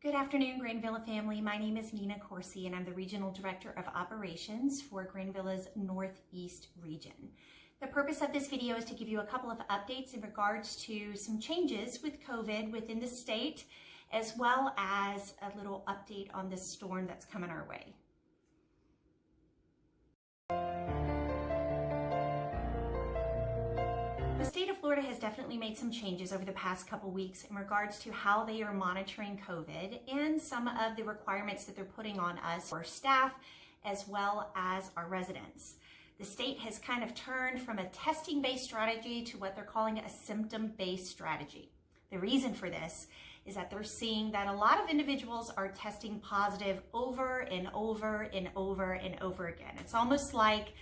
Good afternoon, Granvilla family. My name is Nina Corsi, and I'm the Regional Director of Operations for Granvilla's Northeast region. The purpose of this video is to give you a couple of updates in regards to some changes with COVID within the state, as well as a little update on this storm that's coming our way. The state of Florida has definitely made some changes over the past couple weeks in regards to how they are monitoring COVID and some of the requirements that they're putting on us, our staff, as well as our residents. The state has kind of turned from a testing-based strategy to what they're calling a symptom-based strategy. The reason for this is that they're seeing that a lot of individuals are testing positive over and over and over and over again. It's almost like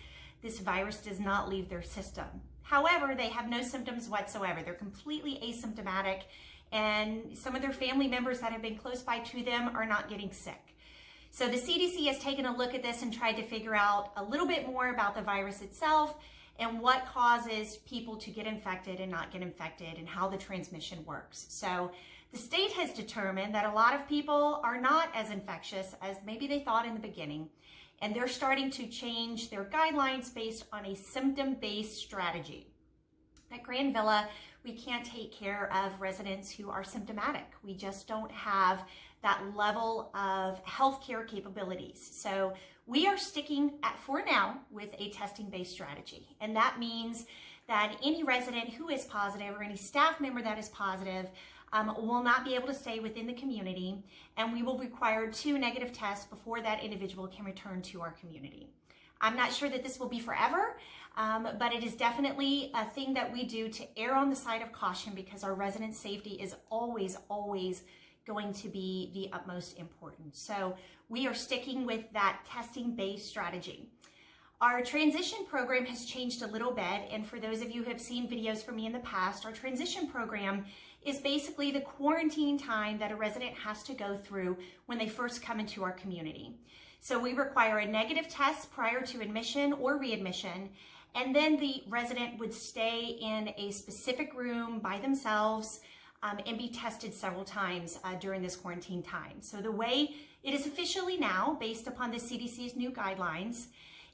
this virus does not leave their system. However, they have no symptoms whatsoever. They're completely asymptomatic, and some of their family members that have been close by to them are not getting sick. So the CDC has taken a look at this and tried to figure out a little bit more about the virus itself and what causes people to get infected and not get infected and how the transmission works. So the state has determined that a lot of people are not as infectious as maybe they thought in the beginning, and they're starting to change their guidelines based on a symptom-based strategy. At Granvilla, we can't take care of residents who are symptomatic. We just don't have that level of healthcare capabilities. So we are sticking for now with a testing-based strategy. And that means that any resident who is positive or any staff member that is positive will not be able to stay within the community, and we will require 2 negative tests before that individual can return to our community. I'm not sure that this will be forever, but it is definitely a thing that we do to err on the side of caution because our resident safety is always going to be the utmost importance. So we are sticking with that testing-based strategy. Our transition program has changed a little bit, and for those of you who have seen videos from me in the past, our transition program is basically the quarantine time that a resident has to go through when they first come into our community. So we require a negative test prior to admission or readmission, and then the resident would stay in a specific room by themselves and be tested several times during this quarantine time. So the way it is officially now, based upon the CDC's new guidelines,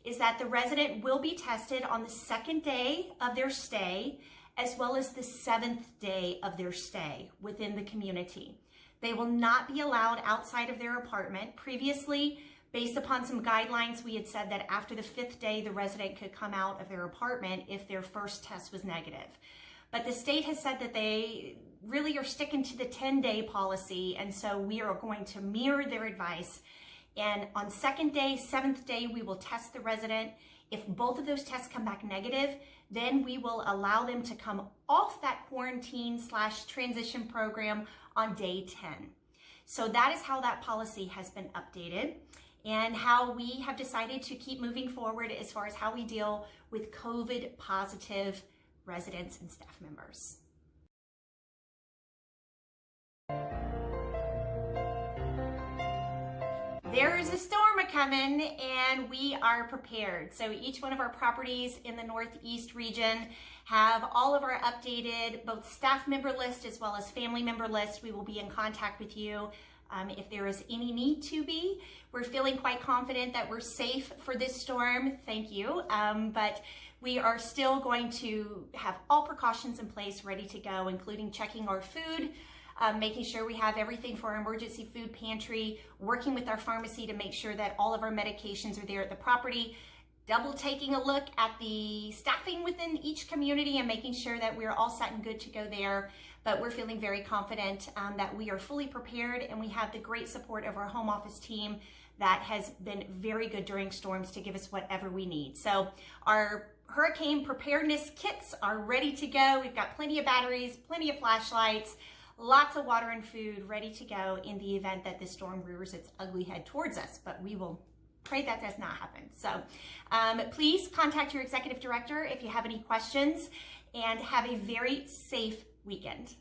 is that the resident will be tested on the 2nd day of their stay, as well as the 7th day of their stay within the community. They will not be allowed outside of their apartment. Previously, based upon some guidelines, we had said that after the 5th day, the resident could come out of their apartment if their first test was negative. But the state has said that they really are sticking to the 10-day policy, and so we are going to mirror their advice. And on 2nd day, 7th day, we will test the resident. If both of those tests come back negative, then we will allow them to come off that quarantine/transition program on day 10. So that is how that policy has been updated and how we have decided to keep moving forward as far as how we deal with COVID positive residents and staff members. There is a storm a-coming, and we are prepared. So each one of our properties in the Northeast region have all of our updated both staff member list as well as family member list. We will be in contact with you if there is any need to be. We're feeling quite confident that we're safe for this storm. Thank you. But we are still going to have all precautions in place ready to go, including checking our food, making sure we have everything for our emergency food pantry, working with our pharmacy to make sure that all of our medications are there at the property, double taking a look at the staffing within each community and making sure that we're all set and good to go there. But we're feeling very confident that we are fully prepared, and we have the great support of our home office team that has been very good during storms to give us whatever we need. So our hurricane preparedness kits are ready to go. We've got plenty of batteries, plenty of flashlights, lots of water and food ready to go in the event that this storm rears its ugly head towards us, but we will pray that does not happen. So please contact your executive director if you have any questions, and have a very safe weekend.